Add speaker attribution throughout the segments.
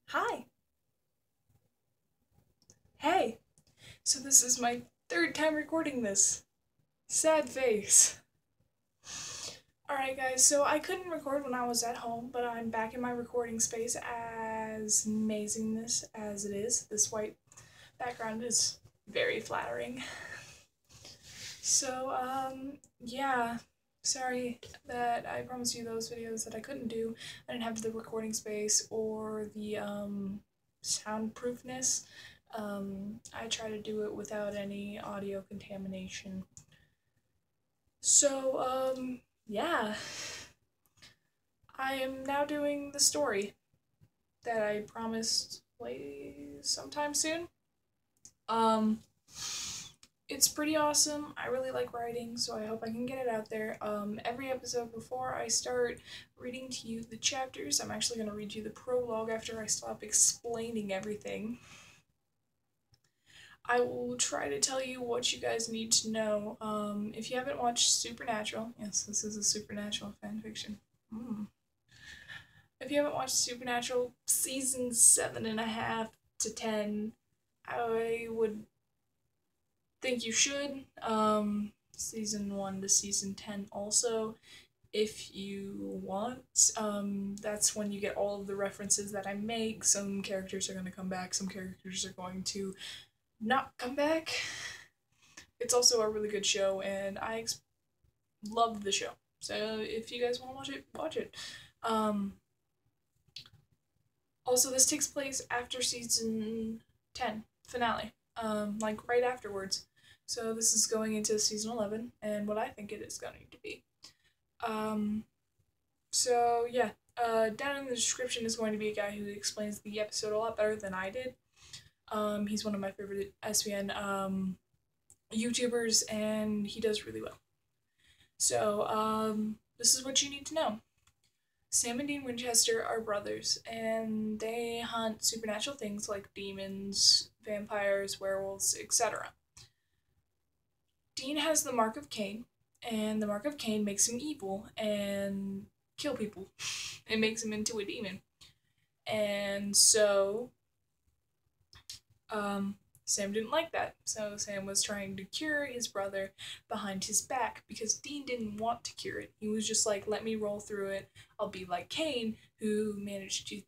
Speaker 1: Hi. Hey. So this is my third time recording this. Sad face. Alright guys, so I couldn't record when I was at home, but I'm back in my recording space as amazingness as it is. This white background is very flattering. So, yeah. Sorry that I promised you those videos that I couldn't do. I didn't have the recording space or the, soundproofness. I try to do it without any audio contamination. So, yeah. I am now doing the story that I promised sometime soon. Um, it's pretty awesome. I really like writing, so I hope I can get it out there. Every episode before I start reading to you the chapters, I'm actually going to read you the prologue after I stop explaining everything. I will try to tell you what you guys need to know. If you haven't watched Supernatural, yes, this is a Supernatural fanfiction. If you haven't watched Supernatural season 7.5 to 10, I would think you should. Season 1 to season 10 also. If you want, that's when you get all of the references that I make. Some characters are going to come back, some characters are going to not come back. It's also a really good show, and I love the show. So if you guys want to watch it, watch it. Also, this takes place after season 10 finale, like right afterwards. So this is going into season 11, and what I think it is going to be. So yeah, down in the description is going to be a guy who explains the episode a lot better than I did. He's one of my favorite SVN YouTubers, and he does really well. So, this is what you need to know. Sam and Dean Winchester are brothers, and they hunt supernatural things like demons, vampires, werewolves, etc. Dean has the Mark of Cain, and the Mark of Cain makes him evil and kill people. It makes him into a demon. And so, Sam didn't like that, so Sam was trying to cure his brother behind his back because Dean didn't want to cure it. He was just like, let me roll through it. I'll be like Cain, who managed to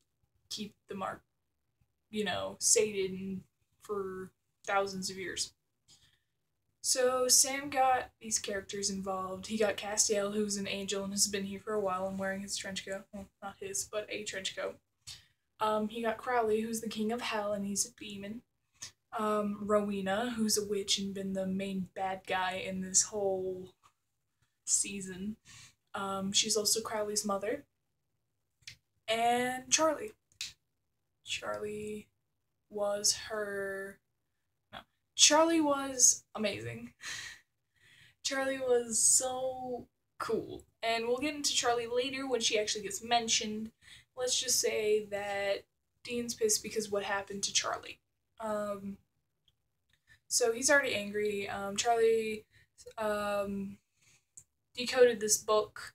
Speaker 1: keep the mark, sated for thousands of years. So Sam got these characters involved. He got Castiel, who's an angel and has been here for a while and wearing his trench coat. Well, not his, but a trench coat. He got Crowley, who's the king of hell and he's a demon. Rowena, who's a witch and been the main bad guy in this whole season. She's also Crowley's mother. And Charlie. Charlie was her. No. Charlie was amazing. Charlie was so cool. And we'll get into Charlie later when she actually gets mentioned. Let's just say that Dean's pissed because what happened to Charlie. So he's already angry. Charlie decoded this book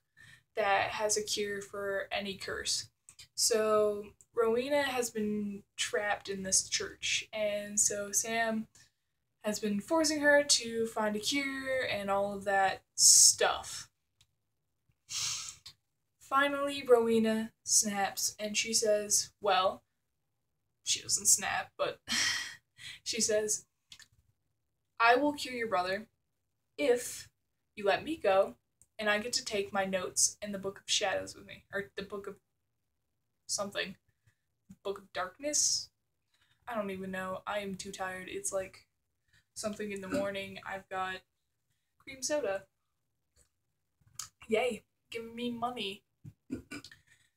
Speaker 1: that has a cure for any curse. So Rowena has been trapped in this church, and so Sam has been forcing her to find a cure and all of that stuff. Finally, Rowena snaps and she says, well, she doesn't snap, but she says, I will cure your brother if you let me go and I get to take my notes in the Book of Shadows with me. Or the Book of something. Book of Darkness? I don't even know. I am too tired. It's like something in the morning. I've got cream soda. Yay. Giving me money.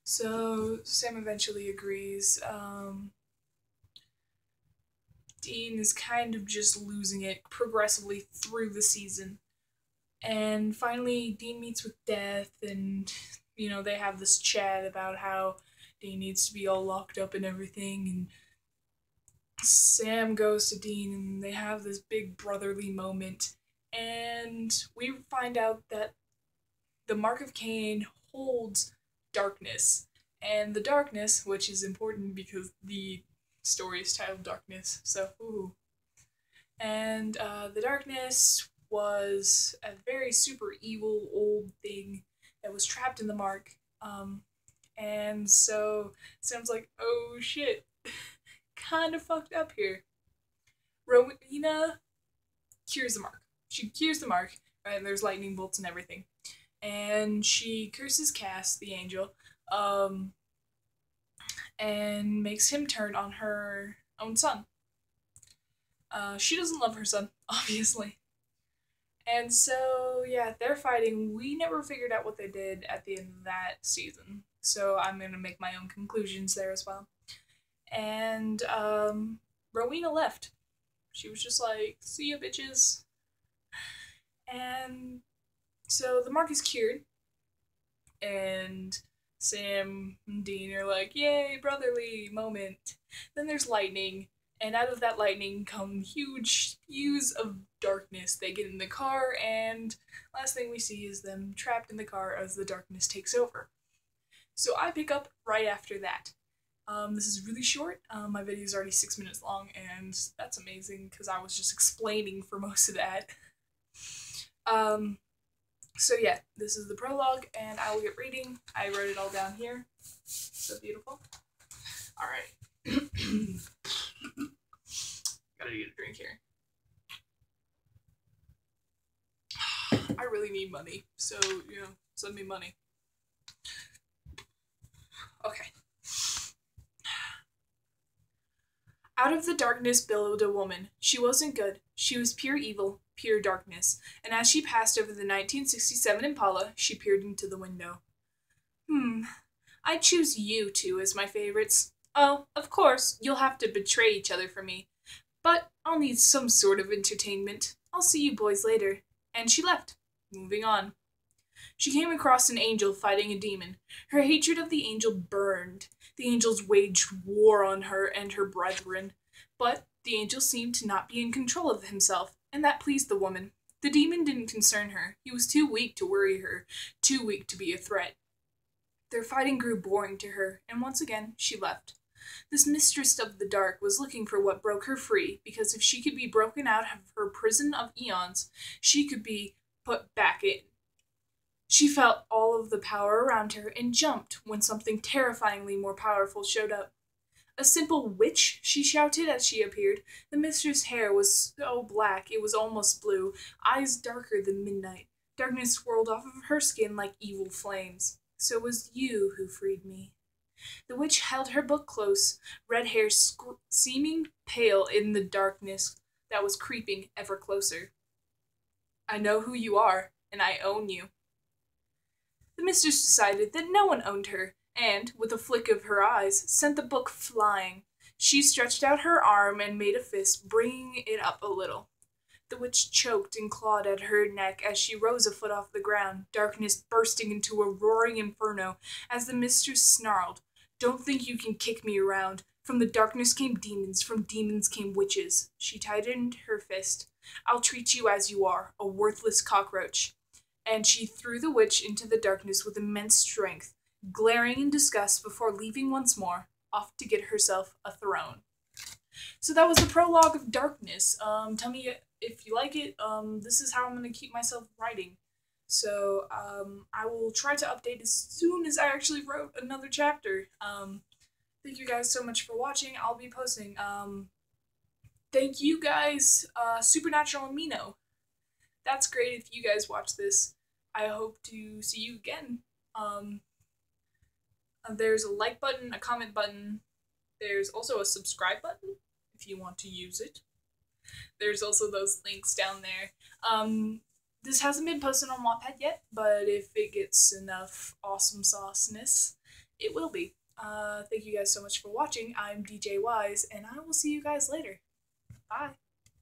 Speaker 1: So Sam eventually agrees. Dean is kind of just losing it progressively through the season. And finally, Dean meets with Death, and, they have this chat about how Dean needs to be all locked up and everything, and Sam goes to Dean, and they have this big brotherly moment, and we find out that the Mark of Cain holds darkness, and the darkness, which is important because the story is titled Darkness, so ooh. And the darkness was a very super evil old thing that was trapped in the mark. And so Sam's like, oh shit, kind of fucked up here. Rowena cures the mark. She cures the mark, right? And there's lightning bolts and everything. And she curses Cass, the angel, and makes him turn on her own son. She doesn't love her son, obviously. And so, yeah, they're fighting. We never figured out what they did at the end of that season. So I'm going to make my own conclusions there as well. And Rowena left. She was just like, see ya, bitches. And so the mark is cured. And Sam and Dean are like, yay, brotherly moment. Then there's lightning. And out of that lightning come huge spews of darkness. They get in the car, and last thing we see is them trapped in the car as the darkness takes over. So I pick up right after that. This is really short. My video is already 6 minutes long, and that's amazing because I was just explaining for most of that. So yeah, this is the prologue, and I will get reading. I wrote it all down here. So beautiful. Alright. Gotta get a drink here. I really need money, so, you know, send me money. Okay. Out of the darkness billowed a woman. She wasn't good. She was pure evil, pure darkness. And as she passed over the 1967 Impala, she peered into the window. I'd choose you two as my favorites. Oh, of course, you'll have to betray each other for me. But I'll need some sort of entertainment. I'll see you boys later. And she left, moving on. She came across an angel fighting a demon. Her hatred of the angel burned. The angels waged war on her and her brethren. But the angel seemed to not be in control of himself, and that pleased the woman. The demon didn't concern her. He was too weak to worry her, too weak to be a threat. Their fighting grew boring to her, and once again she left. This mistress of the dark was looking for what broke her free, because if she could be broken out of her prison of eons, she could be put back in. She felt all of the power around her and jumped when something terrifyingly more powerful showed up. A simple witch, she shouted as she appeared. The mistress' hair was so black it was almost blue, eyes darker than midnight. Darkness swirled off of her skin like evil flames. So it was you who freed me. The witch held her book close, red hair seeming pale in the darkness that was creeping ever closer. I know who you are, and I own you. The mistress decided that no one owned her, and, with a flick of her eyes, sent the book flying. She stretched out her arm and made a fist, bringing it up a little. The witch choked and clawed at her neck as she rose a foot off the ground, darkness bursting into a roaring inferno as the mistress snarled, "Don't think you can kick me around. From the darkness came demons, from demons came witches." She tightened her fist. "I'll treat you as you are, a worthless cockroach." And she threw the witch into the darkness with immense strength, glaring in disgust before leaving once more, off to get herself a throne. So that was the prologue of Darkness. Tell me if you like it. This is how I'm going to keep myself writing. So I will try to update as soon as I actually wrote another chapter. Thank you guys so much for watching. I'll be posting. Thank you guys, Supernatural Amino. That's great if you guys watch this. I hope to see you again. There's a like button, a comment button. There's also a subscribe button if you want to use it. There's also those links down there. This hasn't been posted on Wattpad yet, but if it gets enough awesome sauceness, it will be. Thank you guys so much for watching. I'm DJ Wise, and I will see you guys later. Bye.